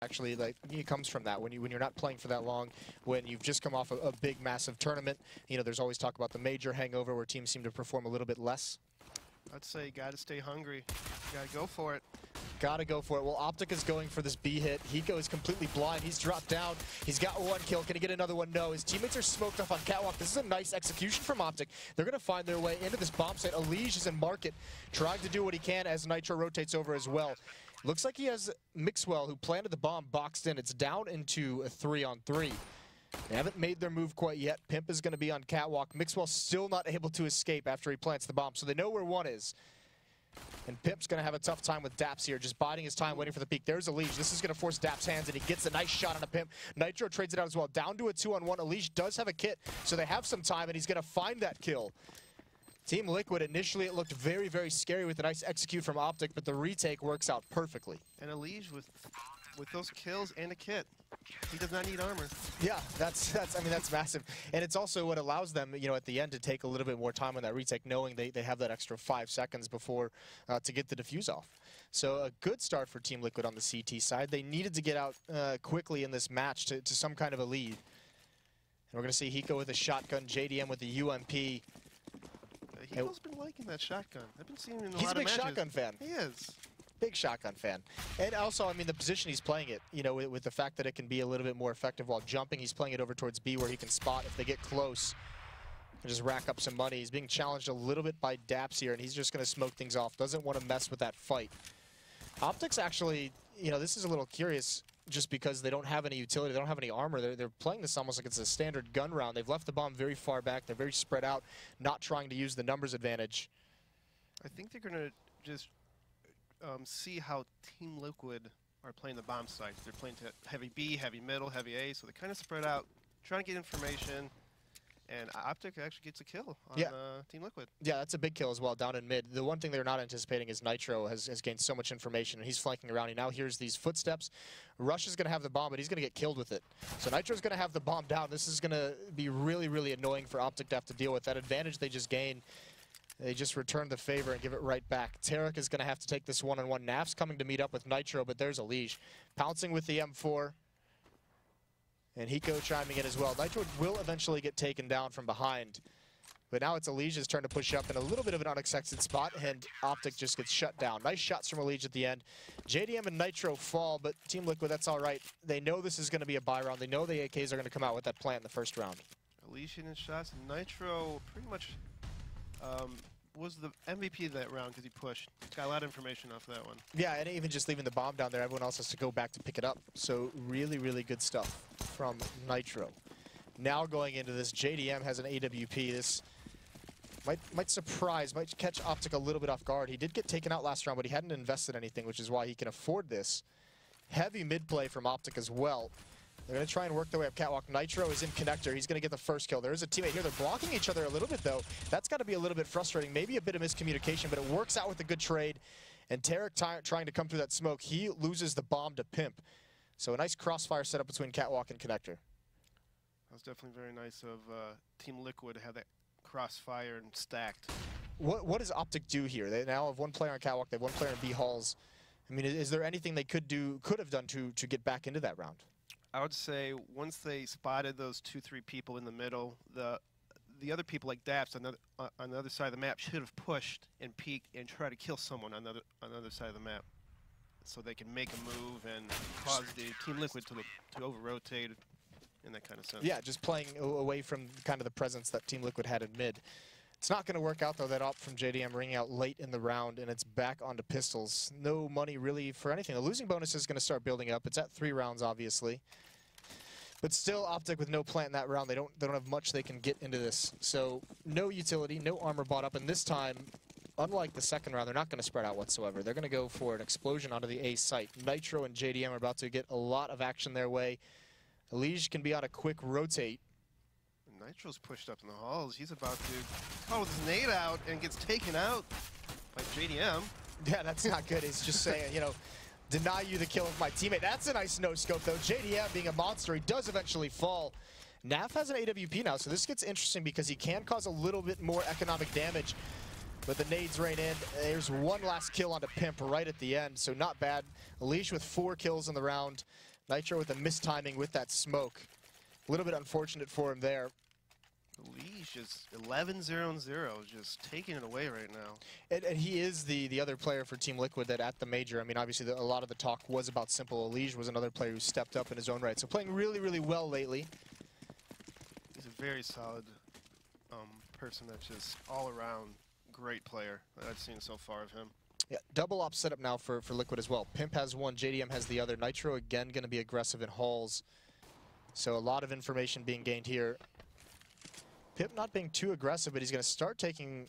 Actually, like, it comes from that when you're not playing for that long, when you've just come off a big, massive tournament. You know, there's always talk about the major hangover where teams seem to perform a little bit less. I'd say you gotta stay hungry. You gotta go for it. Gotta go for it. Well, Optic is going for this B hit. Hiko is completely blind. He's dropped down. He's got one kill. Can he get another one? No. His teammates are smoked off on Catwalk. This is a nice execution from Optic. They're going to find their way into this bomb site. Elige is in market, trying to do what he can as Nitro rotates over as well. Looks like he has Mixwell, who planted the bomb, boxed in. It's down into a 3-on-3. They haven't made their move quite yet. Pimp is going to be on Catwalk. Mixwell still not able to escape after he plants the bomb, so they know where one is. And Pimp's going to have a tough time with Daps here, just biding his time, waiting for the peek. There's Elige. This is going to force Daps' hands, and he gets a nice shot on a Pimp. Nitro trades it out as well. Down to a 2-on-1. Elige does have a kit, so they have some time, and he's going to find that kill. Team Liquid, initially it looked very, very scary with a nice execute from Optic, but the retake works out perfectly. And Elige with those kills and a kit. He does not need armor. Yeah, that's massive. And it's also what allows them, you know, at the end to take a little bit more time on that retake, knowing they have that extra 5 seconds before to get the defuse off. So a good start for Team Liquid on the CT side. They needed to get out quickly in this match to some kind of a lead. And we're going to see Hiko with a shotgun, JDM with the UMP. Hiko's been liking that shotgun. I've been seeing him in a lot of matches. He's a big shotgun fan. He is. Big shotgun fan. And also, I mean, the position he's playing it, you know, with the fact that it can be a little bit more effective while jumping, he's playing it over towards B where he can spot if they get close and just rack up some money. He's being challenged a little bit by Daps here, and he's just going to smoke things off. Doesn't want to mess with that fight. Optics actually, you know, this is a little curious just because they don't have any utility. They don't have any armor. They're playing this almost like it's a standard gun round. They've left the bomb very far back. They're very spread out, not trying to use the numbers advantage. I think they're going to just see how Team Liquid are playing the bomb sites. They're playing to heavy B, heavy middle, heavy A, so they kind of spread out, trying to get information, and Optic actually gets a kill on Team Liquid. Yeah, that's a big kill as well, down in mid. The one thing they're not anticipating is Nitro has gained so much information, and he's flanking around. He now hears these footsteps. Rush is going to have the bomb, but he's going to get killed with it. So Nitro's going to have the bomb down. This is going to be really, really annoying for Optic to have to deal with. That advantage they just gained, they just return the favor and give it right back. Tarek is going to have to take this one-on-one. Naf's coming to meet up with Nitro, but there's Elige. Pouncing with the M4. And Hiko chiming in as well. Nitro will eventually get taken down from behind. But now it's Elige's turn to push up in a little bit of an unexpected spot, and Optic just gets shut down. Nice shots from Elige at the end. JDM and Nitro fall, but Team Liquid, that's all right. They know this is going to be a buy round. They know the AKs are going to come out with that plant in the first round. Elige hitting shots, and Nitro pretty much was the MVP of that round because he pushed. Got a lot of information off that one. Yeah, and even just leaving the bomb down there, everyone else has to go back to pick it up. So really, really good stuff from Nitro. Now going into this, JDM has an AWP. This might surprise, might catch Optic a little bit off guard. He did get taken out last round, but he hadn't invested anything, which is why he can afford this. Heavy mid play from Optic as well. They're going to try and work their way up Catwalk. Nitro is in connector. He's going to get the first kill. There is a teammate here. They're blocking each other a little bit, though. That's got to be a little bit frustrating. Maybe a bit of miscommunication, but it works out with a good trade. And Tarek trying to come through that smoke. He loses the bomb to Pimp. So a nice crossfire setup between Catwalk and connector. That was definitely very nice of Team Liquid to have that crossfire and stacked. What does Optic do here? They now have one player on Catwalk. They have one player in B halls. I mean, is there anything they could have done to get back into that round? I would say once they spotted those 2-3 people in the middle, the other people like Daps on the other side of the map should have pushed and peeked and tried to kill someone on the other side of the map, so they can make a move and cause the Team Liquid to over-rotate in that kind of sense. Yeah, just playing away from kind of the presence that Team Liquid had in mid. It's not going to work out, though. That op from JDM ringing out late in the round, and it's back onto pistols. No money, really, for anything. The losing bonus is going to start building up. It's at 3 rounds, obviously. But still, Optic with no plant in that round. They don't have much they can get into this. So no utility, no armor bought up. And this time, unlike the second round, they're not going to spread out whatsoever. They're going to go for an explosion onto the A site. Nitro and JDM are about to get a lot of action their way. Elige can be on a quick rotate. Nitro's pushed up in the halls. He's about to call his nade out and gets taken out by JDM. Yeah, that's not good. He's just saying, you know, deny you the kill of my teammate. That's a nice no-scope, though. JDM being a monster, he does eventually fall. Naf has an AWP now, so this gets interesting because he can cause a little bit more economic damage. But the nades rain in. There's one last kill onto Pimp right at the end, so not bad. Elige with 4 kills in the round. Nitro with a mistiming with that smoke. A little bit unfortunate for him there. Leash is 11-0-0, just taking it away right now. And he is the other player for Team Liquid that at the major, I mean, obviously a lot of the talk was about Simple. Elige was another player who stepped up in his own right. So playing really, really well lately. He's a very solid person that's just all-around great player that I've seen so far of him. Yeah, double op setup now for Liquid as well. Pimp has one, JDM has the other. Nitro again going to be aggressive in halls. So a lot of information being gained here. Pimp not being too aggressive, but he's going to start taking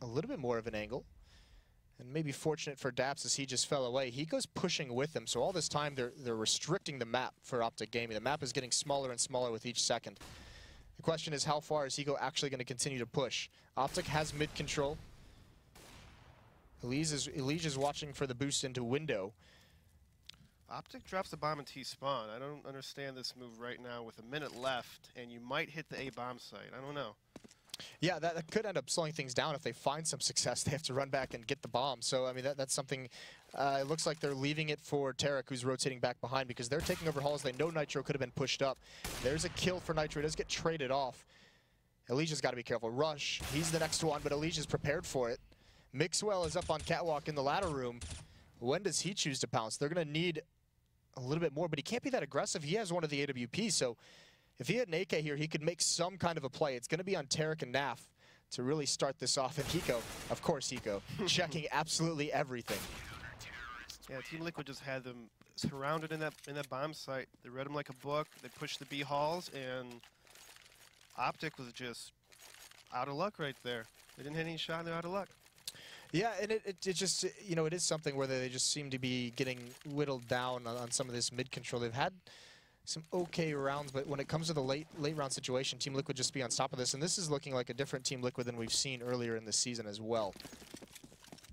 a little bit more of an angle. And maybe fortunate for Daps as he just fell away. He goes pushing with him. So all this time they're restricting the map for Optic Gaming. The map is getting smaller and smaller with each second. The question is, how far is Hiko actually going to continue to push? Optic has mid control. Elige is watching for the boost into window. Optic drops the bomb in T-spawn. I don't understand this move right now with a minute left, and you might hit the A bomb site. I don't know. Yeah, that could end up slowing things down. If they find some success, they have to run back and get the bomb. So, I mean, that's something, it looks like they're leaving it for Tarek, who's rotating back behind, because they're taking over halls. They know Nitro could have been pushed up. There's a kill for Nitro. It does get traded off. Alicia's got to be careful. Rush, he's the next one, but Alicia's prepared for it. Mixwell is up on Catwalk in the ladder room. When does he choose to pounce? They're going to need a little bit more, but he can't be that aggressive. He has one of the AWP, so if he had an AK here, he could make some kind of a play. It's going to be on Tarek and Naf to really start this off. And Hiko, of course Hiko, checking absolutely everything. Yeah, Team Liquid just had them surrounded in that bomb site. They read them like a book. They pushed the B halls, and Optic was just out of luck right there. They didn't hit any shot, they're out of luck. Yeah, and it just, you know, it is something where they just seem to be getting whittled down on some of this mid control. They've had some okay rounds, but when it comes to the late round situation, Team Liquid just be on top of this, and this is looking like a different Team Liquid than we've seen earlier in the season as well.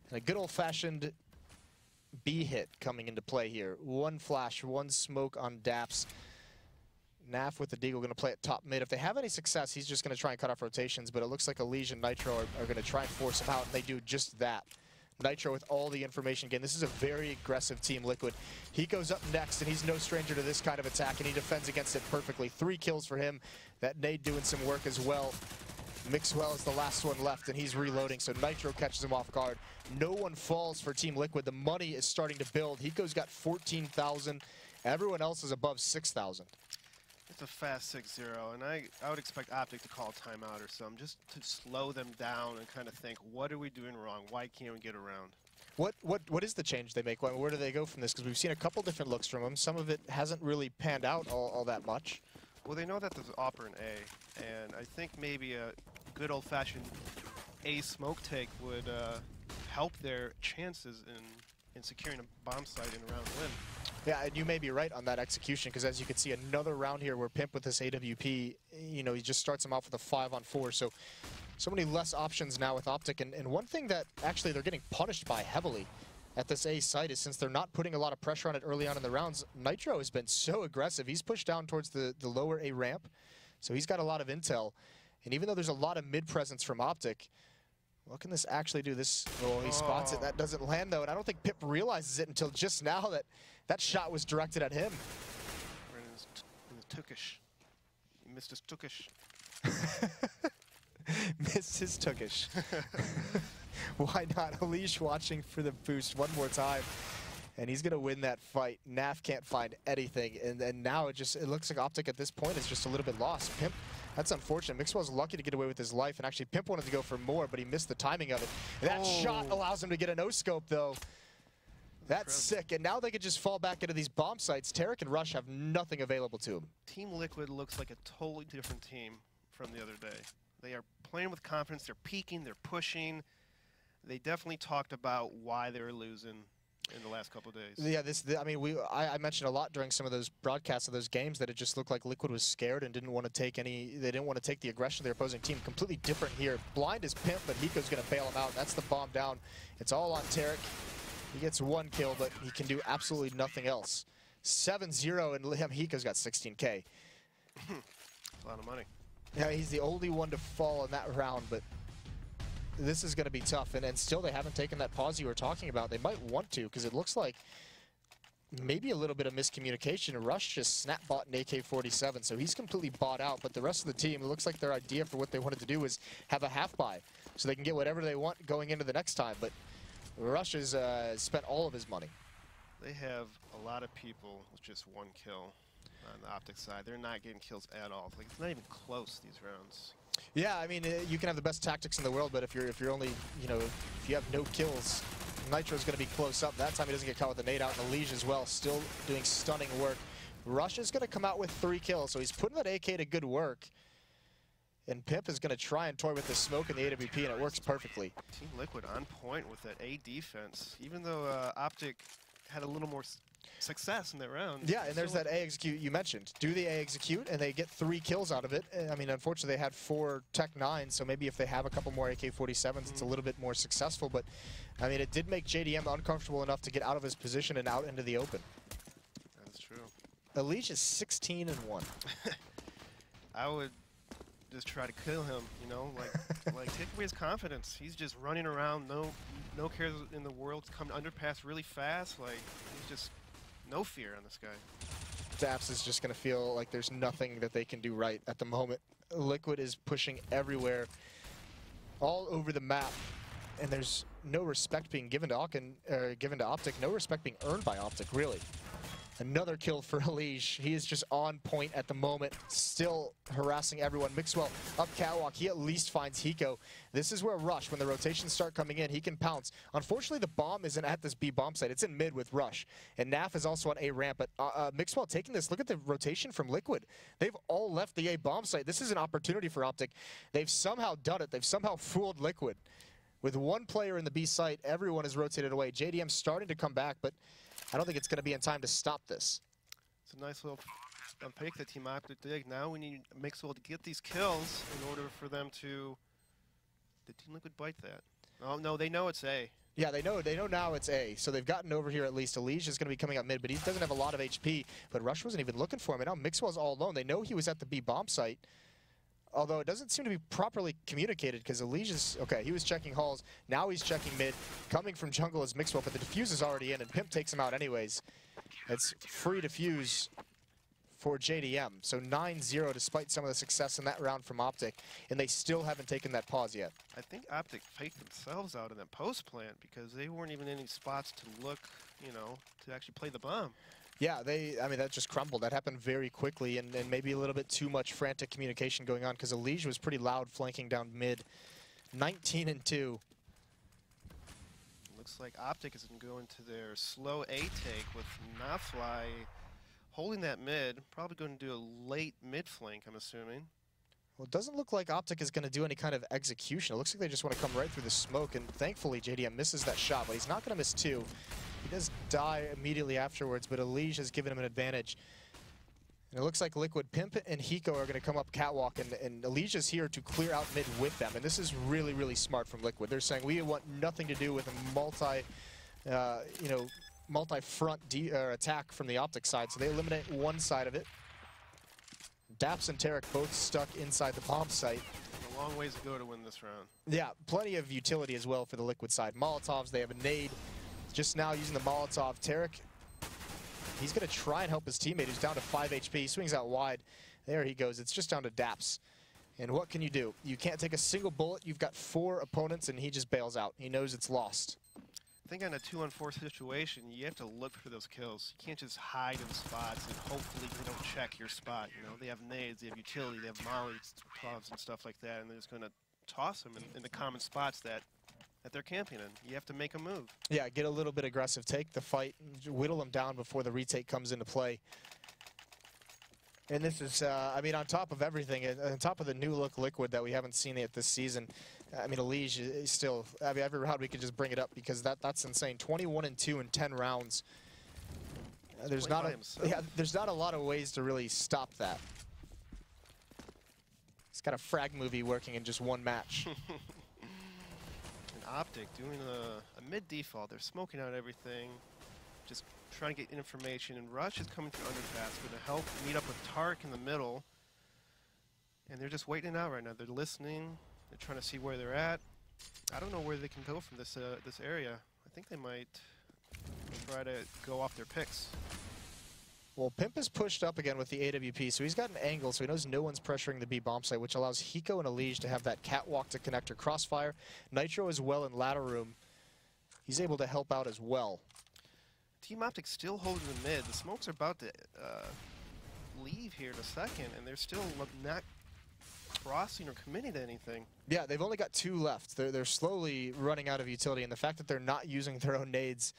And a good old-fashioned B hit coming into play here. One flash, one smoke on Daps. Naf with the Deagle going to play at top mid. If they have any success, he's just going to try and cut off rotations, but it looks like Elige and Nitro are going to try and force him out, and they do just that. Nitro with all the information again. This is a very aggressive Team Liquid. He goes up next, and he's no stranger to this kind of attack, and he defends against it perfectly. 3 kills for him. That nade doing some work as well. Mixwell is the last one left, and he's reloading, so Nitro catches him off guard. No one falls for Team Liquid. The money is starting to build. Hiko's got 14,000. Everyone else is above 6,000. It's a fast 6-0, and I would expect Optic to call a timeout or something, just to slow them down and kind of think, what are we doing wrong? Why can't we get around? What is the change they make? Where do they go from this? Because we've seen a couple different looks from them. Some of it hasn't really panned out all that much. Well, they know that there's Opper and A, and I think maybe a good old-fashioned A smoke take would help their chances in securing a bomb site in a round win. Yeah, and you may be right on that execution, because as you can see, another round here where Pimp with this AWP, you know, he just starts him off with a 5-on-4. So many less options now with Optic. And one thing that actually they're getting punished by heavily at this A site is, since they're not putting a lot of pressure on it early on in the rounds, Nitro has been so aggressive. He's pushed down towards the lower A ramp, so he's got a lot of intel. And even though there's a lot of mid presence from Optic, what can this actually do? This, oh, he spots it. That doesn't land, though, and I don't think Pip realizes it until just now that shot was directed at him. Right in his tookish. He missed his tookish. Missed his tookish. Why not? Elige watching for the boost one more time, and he's going to win that fight. Naf can't find anything, and now it looks like Optic at this point is just a little bit lost. Pimp, that's unfortunate. Mixwell's lucky to get away with his life, and actually Pimp wanted to go for more, but he missed the timing of it. And that shot allows him to get a no-scope, though. That's sick, and now they can just fall back into these bomb sites. Tarek and Rush have nothing available to him. Team Liquid looks like a totally different team from the other day. They are playing with confidence, they're peaking, they're pushing. They definitely talked about why they were losing in the last couple of days. Yeah, I mean, I mentioned a lot during some of those broadcasts of those games that it just looked like Liquid was scared and didn't want to take they didn't want to take the aggression of their opposing team. Completely different here. Blind is Pimp, but Hiko's going to bail him out. That's the bomb down. It's all on Tarek. He gets 1 kill, but he can do absolutely nothing else. 7-0, and Hiko's got 16K. A lot of money. Yeah, he's the only one to fall in that round, but this is going to be tough. And still, they haven't taken that pause you were talking about. They might want to, because it looks like maybe a little bit of miscommunication. Rush just snap bought an AK-47, so he's completely bought out. But the rest of the team, it looks like their idea for what they wanted to do was have a half buy, so they can get whatever they want going into the next time. But Rush has spent all of his money. They have a lot of people with just one kill on the Optic side. They're not getting kills at all. Like, it's not even close these rounds. Yeah, I mean, you can have the best tactics in the world, but if you're only, if you have no kills, Nitro's going to be close up. That time he doesn't get caught with a nade out, and Elige as well, still doing stunning work. Rush is going to come out with 3 kills, so he's putting that AK to good work. And Pimp is going to try and toy with the smoke in the AWP, and it works perfectly. Team Liquid on point with that A defense, even though Optic had a little more success in that round. Yeah, and there's that A execute you mentioned. Do the A execute, and they get 3 kills out of it. I mean, unfortunately, they had 4 Tech 9s, so maybe if they have a couple more AK-47s, it's a little bit more successful. But, I mean, it did make JDM uncomfortable enough to get out of his position and out into the open. That's true. Elige is 16-1. I would just try to kill him, like take away his confidence. He's just running around, no cares in the world, coming underpass really fast. Like, he's just no fear on this guy. Daps is just going to feel like there's nothing that they can do right at the moment. Liquid is pushing everywhere, all over the map, and there's no respect being given to Optic, no respect being earned by Optic, really. Another kill for Elige. He is just on point at the moment, still harassing everyone. Mixwell up catwalk. He at least finds Hiko. This is where Rush, when the rotations start coming in, he can pounce. Unfortunately, the bomb isn't at this B bomb site. It's in mid with Rush. And Naf is also on A ramp. But Mixwell taking this. Look at the rotation from Liquid. They've all left the A bomb site. This is an opportunity for Optic. They've somehow done it. They've somehow fooled Liquid. With one player in the B site, everyone is rotated away. JDM's starting to come back, but I don't think it's going to be in time to stop this. It's a nice little pick that Team Optic did. Now we need Mixwell to get these kills in order for them to... Did Team Liquid bite that? Oh, no, they know it's A. Yeah, they know now it's A, so they've gotten over here at least. Elige is going to be coming up mid, but he doesn't have a lot of HP, but Rush wasn't even looking for him, and now Mixwell's all alone. They know he was at the B bomb site, although it doesn't seem to be properly communicated because Elige is... Okay, he was checking halls. Now he's checking mid. Coming from jungle is Mixwell, but the defuse is already in, and Pimp takes him out anyways. It's free defuse for JDM. So 9-0 despite some of the success in that round from Optic, and they still haven't taken that pause yet. I think Optic faked themselves out in that post plant because they weren't even in any spots to look, to actually play the bomb. Yeah, I mean, that just crumbled. That happened very quickly, and maybe a little bit too much frantic communication going on because Elige was pretty loud flanking down mid. 19-2. Looks like Optic is going to go into their slow A take with NaFly holding that mid. Probably going to do a late mid flank, I'm assuming. Well, it doesn't look like Optic is going to do any kind of execution. It looks like they just want to come right through the smoke, and thankfully JDM misses that shot, but he's not going to miss 2. He does die immediately afterwards, but Elige has given him an advantage. And it looks like Liquid, Pimp, and Hiko are going to come up catwalk, and Elige is here to clear out mid with them. And this is really, really smart from Liquid. They're saying we want nothing to do with a multi-front attack from the Optic side. So they eliminate one side of it. Daps and Tarek both stuck inside the bomb site. A long ways to go to win this round. Yeah, plenty of utility as well for the Liquid side. Molotovs, they have a nade. Just now using the Molotov. Tarek, he's going to try and help his teammate who's down to 5 HP. He swings out wide. There he goes. It's just down to Daps. And what can you do? You can't take a single bullet. You've got 4 opponents, and he just bails out. He knows it's lost. I think on a 2-on-4 situation, you have to look for those kills. You can't just hide in spots and hopefully they don't check your spot. They have nades, they have utility, they have Molotovs and stuff like that, and they're just going to toss them in the common spots that they're camping in. You have to make a move. Yeah, get a little bit aggressive, take the fight, whittle them down before the retake comes into play. And this is, I mean, on top of everything, on top of the new look Liquid that we haven't seen yet this season, I mean, Elige is still, I mean, every round we could just bring it up because that's insane. 21-2 in 10 rounds. There's not a lot of ways to really stop that. It's got a frag movie working in just one match. And Optic doing a mid default. They're smoking out everything, just trying to get information. And Rush is coming through underpass, going to help meet up with Tarek in the middle. And they're just waiting it out right now. They're listening. They're trying to see where they're at. I don't know where they can go from this area. I think they might try to go off their picks. Well, Pimp is pushed up again with the AWP, so he's got an angle, so he knows no one's pressuring the B bomb site, which allows Hiko and Elige to have that catwalk to connect or crossfire. Nitro as well in ladder room. He's able to help out as well. Team Optic still holding the mid. The smokes are about to leave here in a second, and they're still not crossing or committing to anything. Yeah, they've only got 2 left. They're slowly running out of utility, and the fact that they're not using their own nades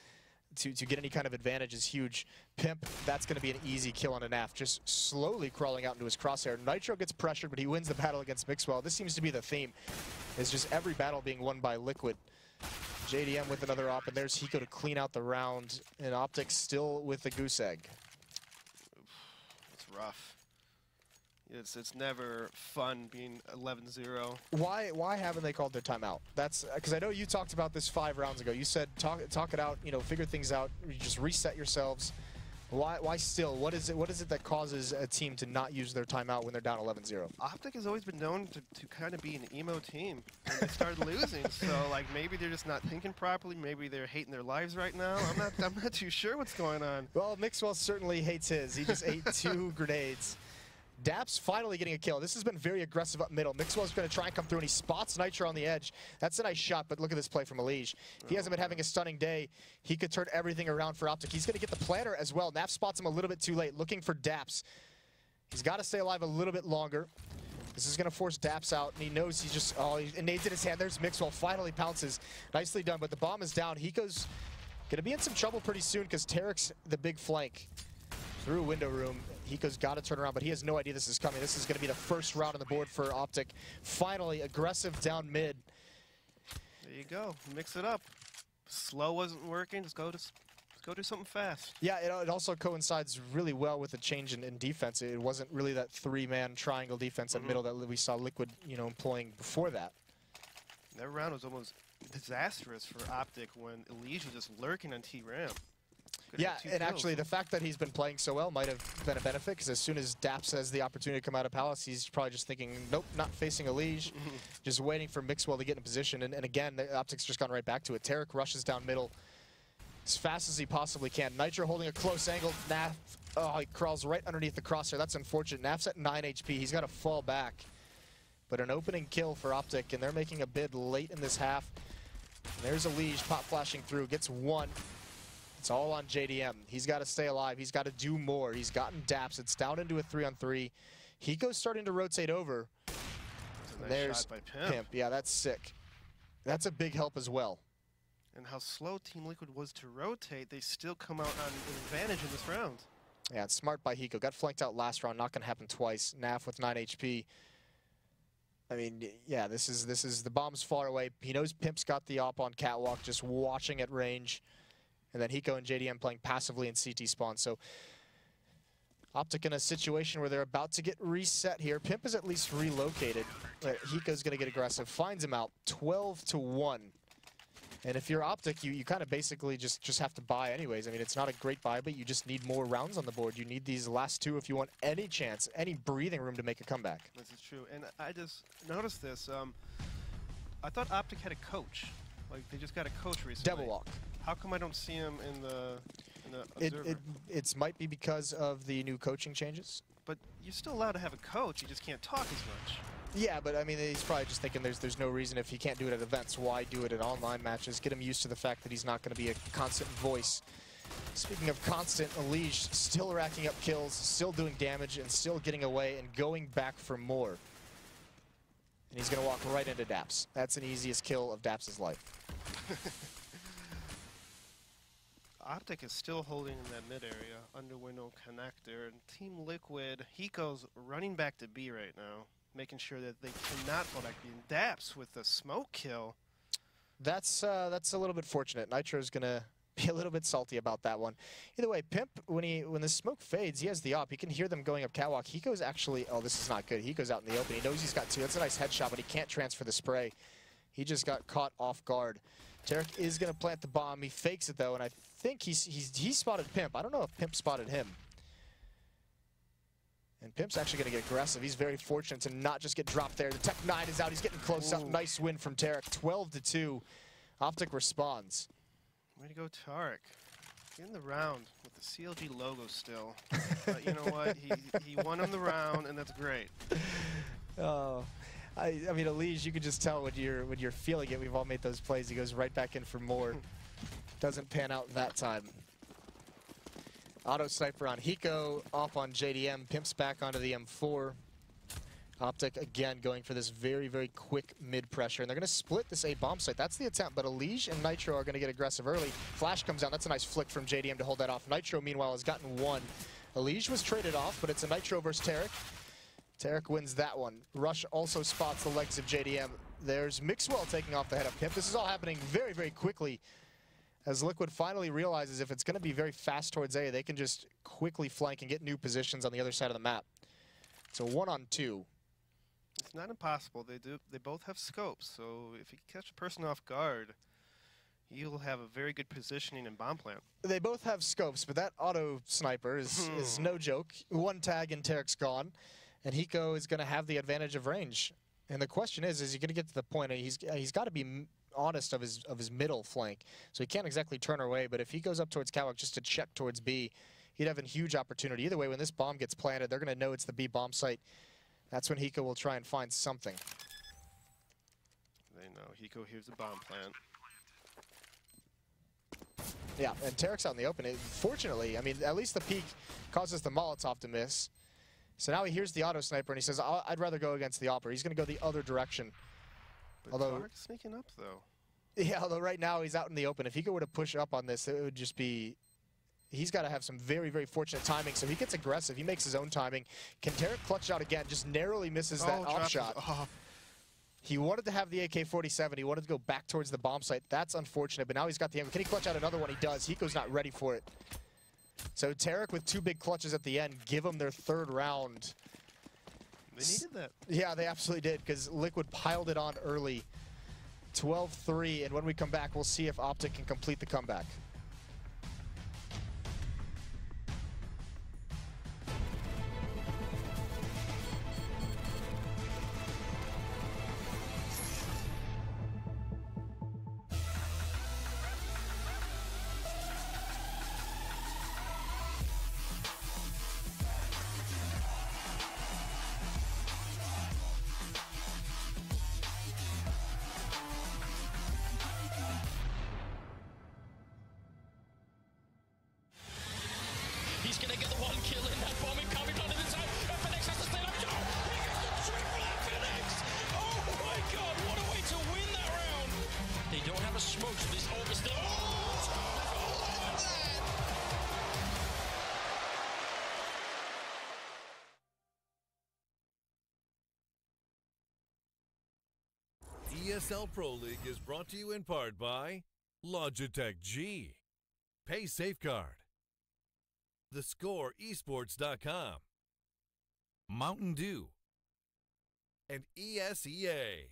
to get any kind of advantage is huge. Pimp, that's going to be an easy kill on a NAF, just slowly crawling out into his crosshair. Nitro gets pressured, but he wins the battle against Mixwell. This seems to be the theme. It's just every battle being won by Liquid. JDM with another op, and there's Hiko to clean out the round, and Optic still with the goose egg. It's rough. It's never fun being 11-0. Why haven't they called their timeout? That's because I know you talked about this 5 rounds ago. You said talk it out, you know, figure things out, you just reset yourselves. Why still? What is it that causes a team to not use their timeout when they're down 11-0? Optic has always been known to kind of be an emo team when they started losing. So like maybe they're just not thinking properly. Maybe they're hating their lives right now. I'm not too sure what's going on. Well, Mixwell certainly hates his. He just ate 2 grenades. Daps finally getting a kill. This has been very aggressive up middle. Mixwell's going to try and come through, and he spots Nitro on the edge. That's a nice shot, but look at this play from Elige. If he hasn't been having a stunning day, he could turn everything around for Optic. He's going to get the planter as well. Naf spots him a little bit too late, looking for Daps. He's got to stay alive a little bit longer. This is going to force Daps out, and he knows he's just, he nades in his hand. There's Mixwell, finally pounces. Nicely done, but the bomb is down. Hiko's going to be in some trouble pretty soon because Tarek's the big flank. Through window room, Hiko's got to turn around, but he has no idea this is coming. This is going to be the first round on the board for Optic. Finally, aggressive down mid. There you go. Mix it up. Slow wasn't working. Just go do something fast. Yeah, it also coincides really well with the change in defense. It wasn't really that 3-man triangle defense at middle that we saw Liquid, employing before that. That round was almost disastrous for Optic when Elige was just lurking on T-Ramp. Yeah, and actually the fact that he's been playing so well might have been a benefit, because as soon as Daps has the opportunity to come out of Palace, he's probably just thinking, nope, not facing Elige, just waiting for Mixwell to get in position. And again, the Optic's just gone right back to it. Tarek rushes down middle as fast as he possibly can. Nitro holding a close angle. Naf, he crawls right underneath the crosshair. That's unfortunate. Naf's at 9 HP. He's got to fall back. But an opening kill for Optic, and they're making a bid late in this half. And there's Elige pop flashing through, gets 1. It's all on JDM. He's got to stay alive. He's got to do more. He's gotten Daps. It's down into a 3-on-3. Hiko's starting to rotate over. That's a nice there's shot by Pimp. Yeah, that's sick. That's a big help as well. And how slow Team Liquid was to rotate, they still come out on an advantage in this round. Yeah, it's smart by Hiko. Got flanked out last round. Not going to happen twice. Naf with 9 HP. I mean, yeah, this is the bomb's far away. He knows Pimp's got the op on catwalk, just watching at range. And then Hiko and JDM playing passively in CT spawn. So Optic in a situation where they're about to get reset here. Pimp is at least relocated. Hiko's going to get aggressive. Finds him out 12-1. And if you're Optic, you kind of basically just have to buy anyways. I mean, it's not a great buy, but you just need more rounds on the board. You need these last 2 if you want any chance, any breathing room to make a comeback. This is true. And I just noticed this. I thought Optic had a coach. Like, they just got a coach recently. Devil Walk. How come I don't see him in the observer? It might be because of the new coaching changes. But you're still allowed to have a coach. You just can't talk as much. Yeah, but I mean, he's probably just thinking there's no reason if he can't do it at events, why do it at online matches? Get him used to the fact that he's not going to be a constant voice. Speaking of constant, Elige still racking up kills, still doing damage, and still getting away and going back for more. And he's going to walk right into Daps. That's an easiest kill of Daps' life. Optic is still holding in that mid area, under window connector, and Team Liquid, Hiko's running back to B right now, making sure that they cannot fall back. Being Daps with the smoke kill. That's a little bit fortunate. Nitro's gonna be a little bit salty about that one. Either way, Pimp, when the smoke fades, he has the op. He can hear them going up catwalk. Hiko's actually, oh, this is not good. Hiko's out in the open. He knows he's got 2. That's a nice headshot, but he can't transfer the spray. He just got caught off guard. Tarek is going to plant the bomb. He fakes it, though, and I think he spotted Pimp. I don't know if Pimp spotted him. And Pimp's actually going to get aggressive. He's very fortunate to not just get dropped there. The Tech 9 is out. He's getting close up. Nice win from Tarek. 12-2. Optic responds. Way to go, Tarek. In the round with the CLG logo still. But you know what? He won him the round, and that's great. Oh, I mean, Elise, you can just tell when you're feeling it. We've all made those plays. He goes right back in for more. Doesn't pan out that time. Auto sniper on Hiko, off on JDM, pimps back onto the M4. Optic again going for this very, very quick mid pressure, and they're going to split this A bomb site. That's the attempt, but Elise and Nitro are going to get aggressive early. Flash comes down. That's a nice flick from JDM to hold that off. Nitro, meanwhile, has gotten one. Elise was traded off, but it's a Nitro versus Tarek. Tarek wins that one. Rush also spots the legs of JDM. There's Mixwell taking off the head of Pimp. This is all happening very, very quickly as Liquid finally realizes if it's going to be very fast towards A, they can just quickly flank and get new positions on the other side of the map. So 1-on-2. It's not impossible. They both have scopes, so if you catch a person off guard, you'll have a very good positioning in bomb plant. They both have scopes, but that auto sniper is no joke. One tag and Tarek's gone, and Hiko is going to have the advantage of range. And the question is he going to get to the point? He's got to be honest of his middle flank, so he can't exactly turn away. But if he goes up towards Kawak just to check towards B, he'd have a huge opportunity. Either way, when this bomb gets planted, they're going to know it's the B bomb site. That's when Hiko will try and find something. They know. Hiko hears the bomb plant. Yeah, and Tarek's out in the open. Fortunately, I mean, at least the peek causes the Molotov to miss. So now he hears the auto sniper, and he says, I'd rather go against the Opera. He's going to go the other direction. But although Tarek's sneaking up, though. Yeah, although right now he's out in the open. If Hiko were to push up on this, it would just be... He's got to have some very, very fortunate timing, so he gets aggressive. He makes his own timing. Can Tarek clutch out again? Just narrowly misses that off shot. He wanted to have the AK-47. He wanted to go back towards the bomb site. That's unfortunate, but now he's got the angle. Can he clutch out another one? He does. Hiko's not ready for it. So Tarek with two big clutches at the end give him their third round. They needed that. Yeah, they absolutely did, because Liquid piled it on early. 12-3, and when we come back, we'll see if Optic can complete the comeback. He's going to get the one kill in that bomb coming onto the side. FNX has to stay up. Oh, he gets the triple FNX. Oh my god, what a way to win that round. They don't have a smoke, so this orb is still... ESL Pro League is brought to you in part by Logitech G, Pay Safeguard, TheScore, Mountain Dew, and ESEA.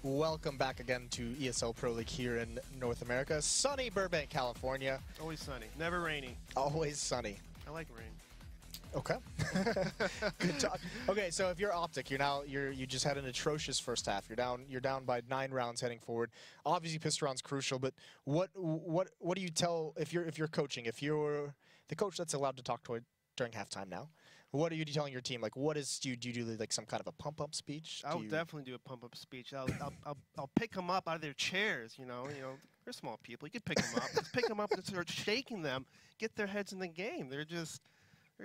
Welcome back again to ESL Pro League here in North America. Sunny Burbank, California. Always sunny. Never rainy. Always sunny. I like rain. Okay. Good talk. Okay, so if you're Optic, you just had an atrocious first half. You're down by 9 rounds heading forward. Obviously, pistol round's crucial, but what do you tell if you're coaching? If you're the coach that's allowed to talk during halftime now, what are you telling your team? Like, do you do like some kind of a pump-up speech? I'll definitely do a pump-up speech. I'll pick them up out of their chairs. You know, they're small people. You can pick them up. Just pick them up and start shaking them. Get their heads in the game. They're just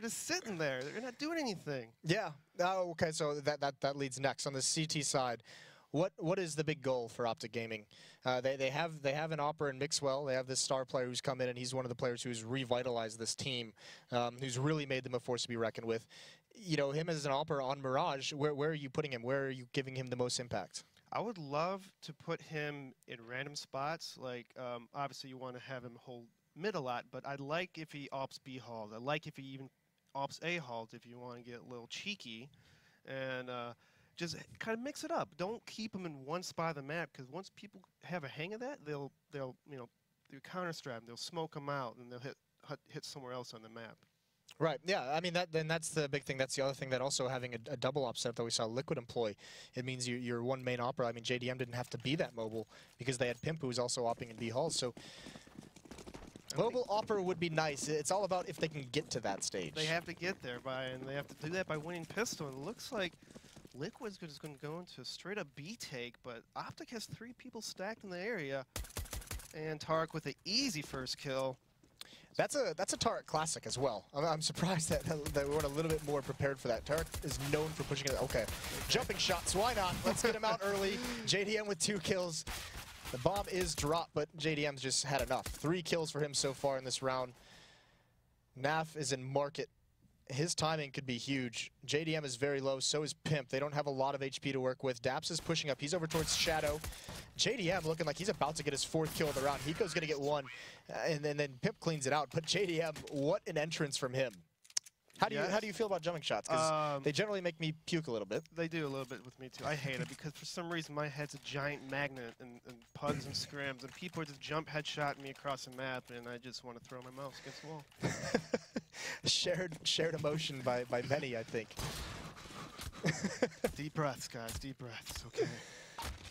sitting there. They're not doing anything. Yeah. Okay. So that leads next on the CT side. What is the big goal for Optic Gaming? They have an Opera and Mixwell. They have this star player who's come in, and he's one of the players who's revitalized this team, who's really made them a force to be reckoned with. You know, him as an Opera on Mirage, where are you putting him? Where are you giving him the most impact? I would love to put him in random spots. Like, obviously you want to have him hold mid a lot, but I'd like if he ops B hauled. I'd like if he even ops A hauled if you want to get a little cheeky. And just kind of mix it up. Don't keep them in one spot of the map, because once people have a hang of that, they'll do counter strap. They'll smoke them out, and they'll hit somewhere else on the map. Right, yeah, I mean, that's the big thing. That's the other thing, that also having a double op setup that we saw Liquid employ, it means you're one main opera. I mean, JDM didn't have to be that mobile because they had Pimp, who was also opping in B Halls, so mobile opera would be nice. It's all about if they can get to that stage. They have to get there and they have to do that by winning pistol. And it looks like Liquid's just going to go into a straight-up B take, but Optic has 3 people stacked in the area, and Tarek with an easy first kill. That's a Tarek classic as well. I'm surprised that we weren't a little bit more prepared for that. Tarek is known for pushing it. Okay, jumping shots. Why not? Let's get him out early. JDM with 2 kills. The bomb is dropped, but JDM's just had enough. 3 kills for him so far in this round. Naf is in market. His timing could be huge. JDM is very low, so is Pimp. They don't have a lot of HP to work with. Daps is pushing up. He's over towards Shadow. JDM looking like he's about to get his 4th kill of the round. Hiko's going to get 1, and then Pimp cleans it out. But JDM, what an entrance from him. How do you feel about jumping shots? Because they generally make me puke a little bit. They do a little bit with me too. I hate it because for some reason my head's a giant magnet and pugs and scrims, and people just jump headshot me across the map, and I just want to throw my mouse against the wall. shared emotion by many, I think. Deep breaths, guys. Deep breaths. Okay.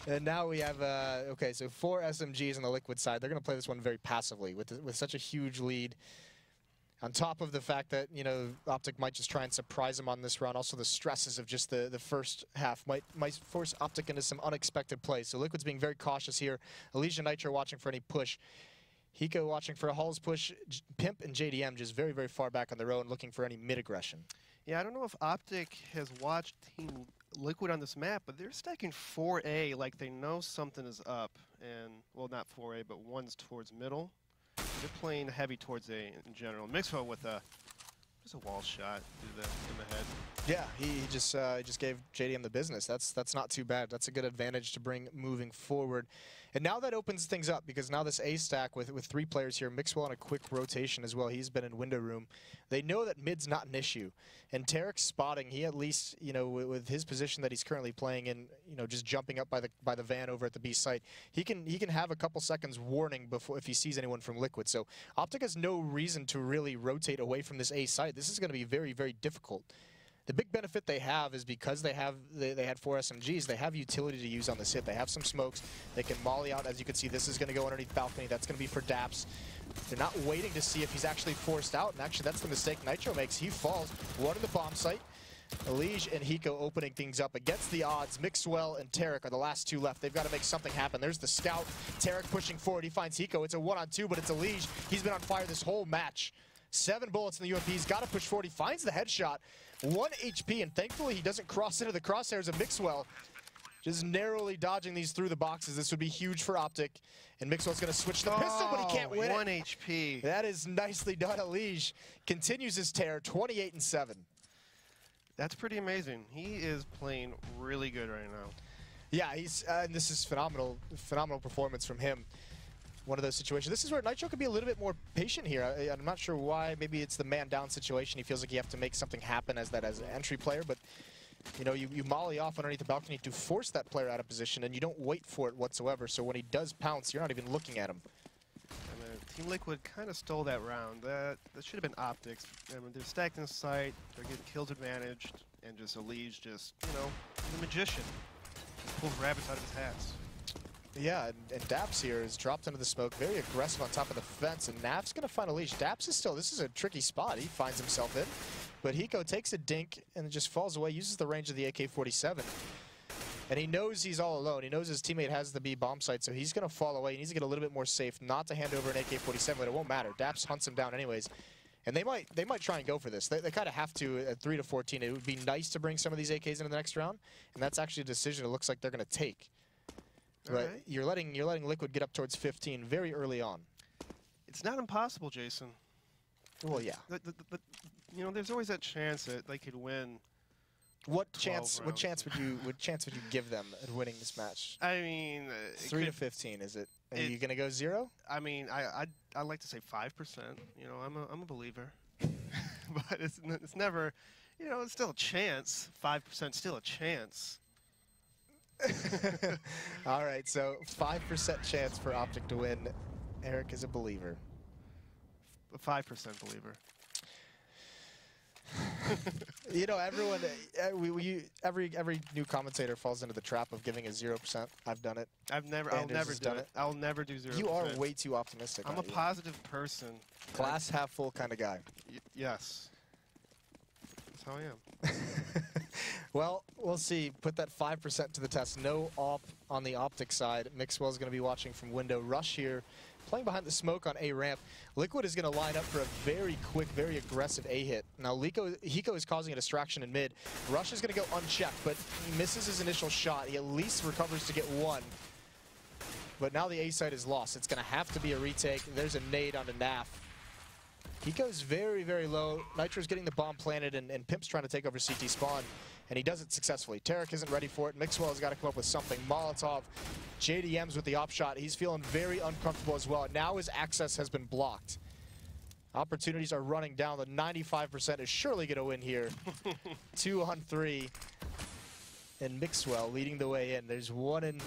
And now we have okay, so 4 SMGs on the Liquid side. They're going to play this one very passively with such a huge lead. On top of the fact that, you know, Optic might just try and surprise him on this round. Also, the stresses of just the first half might force Optic into some unexpected plays. So Liquid's being very cautious here. Elysia Nitro watching for any push. Hiko watching for a Hall's push. Pimp and JDM just very, very far back on their own, looking for any mid-aggression. Yeah, I don't know if Optic has watched Team Liquid on this map, but they're stacking 4A like they know something is up. And, well, not 4A, but one's towards middle. They're playing heavy towards A in general. Mixwell with just a wall shot in the head. Yeah, he just gave JDM the business. That's not too bad. That's a good advantage to bring moving forward. And now that opens things up, because now this A stack with 3 players here, Mixwell on a quick rotation as well. He's been in window room. They know that mid's not an issue. And Tarek's spotting, he at least, you know, with his position that he's currently playing in, you know, just jumping up by the van over at the B site, he can have a couple seconds warning before if he sees anyone from Liquid. So Optic has no reason to really rotate away from this A site. This is going to be very, very difficult. The big benefit they have is because they had 4 SMGs, they have utility to use on this hit. They have some smokes. They can molly out. As you can see, this is going to go underneath balcony. That's going to be for Daps. They're not waiting to see if he's actually forced out, and actually that's the mistake Nitro makes. He falls. 1 in the bomb site. Elige and Hiko opening things up against the odds. Mixwell and Tarek are the last 2 left. They've got to make something happen. There's the scout. Tarek pushing forward. He finds Hiko. It's a 1-on-2, but it's Elige. He's been on fire this whole match. 7 bullets in the UMP. He's got to push forward. He finds the headshot. 1 HP, and thankfully he doesn't cross into the crosshairs of Mixwell. Just narrowly dodging these through the boxes. This would be huge for Optic. And Mixwell's going to switch the pistol, but he can't win 1 it. HP. That is nicely done. Elige continues his tear, 28-7. That's pretty amazing. He is playing really good right now. Yeah, he's and this is phenomenal performance from him. One of those situations. This is where Nitro could be a little bit more patient here. I'm not sure why. Maybe it's the man down situation. He feels like you have to make something happen as an entry player, but you know, you molly off underneath the balcony to force that player out of position, and you don't wait for it whatsoever. So when he does pounce, you're not even looking at him. And Team Liquid kind of stole that round. That should have been Optics. I mean, they're stacked in sight. They're getting kills advantaged, and just Elige just, you know, the magician. Just pulls rabbits out of his hats. Yeah, and Daps here is dropped into the smoke, very aggressive on top of the fence, and Naf's going to find Elige. Daps is still, this is a tricky spot he finds himself in, but Hiko takes a dink and it just falls away, uses the range of the AK-47. And he knows he's all alone. He knows his teammate has the B bomb site, so he's going to fall away. He needs to get a little bit more safe, not to hand over an AK-47, but it won't matter. Daps hunts him down anyways. And they might try and go for this. They kind of have to at 3-14. It would be nice to bring some of these AKs into the next round, and that's actually a decision it looks like they're going to take. But right. you're letting Liquid get up towards 15 very early on. It's not impossible, Jason. Well, yeah. But you know, there's always that chance that they could win. What chance would you give them at winning this match? I mean, 3-15, is it? Are you gonna go 0? I mean, I'd like to say 5%. You know, I'm a believer, but it's never. You know, it's still a chance. 5% still a chance. All right, so 5% chance for Optic to win. Eric is a believer. A 5% believer. You know, everyone, every new commentator falls into the trap of giving a 0%. I've done it. I'll never do it. I'll never do 0%. You are way too optimistic. I'm a positive person. Glass half full kind of guy. Yes. That's how I am. Well, we'll see. Put that 5% to the test. No op on the Optic side. Mixwell's going to be watching from window. Rush here, playing behind the smoke on A ramp. Liquid is going to line up for a very quick, very aggressive A hit. Now, Hiko is causing a distraction in mid. Rush is going to go unchecked, but he misses his initial shot. He at least recovers to get one. But now the A side is lost. It's going to have to be a retake. There's a nade onto NaV. Hiko's very, very low. Nitro's getting the bomb planted, and Pimp's trying to take over CT spawn. And he does it successfully. Tarek isn't ready for it. Mixwell has got to come up with something. Molotov, JDM's with the op shot. He's feeling very uncomfortable as well. Now his access has been blocked. Opportunities are running down. The 95% is surely going to win here. 2 on 3. And Mixwell leading the way in. There's one in.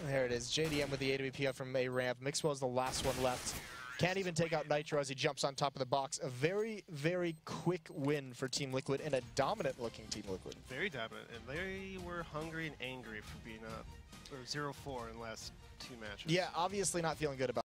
There it is. JDM with the AWP up from A ramp. Mixwell's the last one left. Can't even take out Nitro as he jumps on top of the box. A very, very quick win for Team Liquid and a dominant-looking Team Liquid. Very dominant, and they were hungry and angry for being up 0-4 in the last 2 matches. Yeah, obviously not feeling good about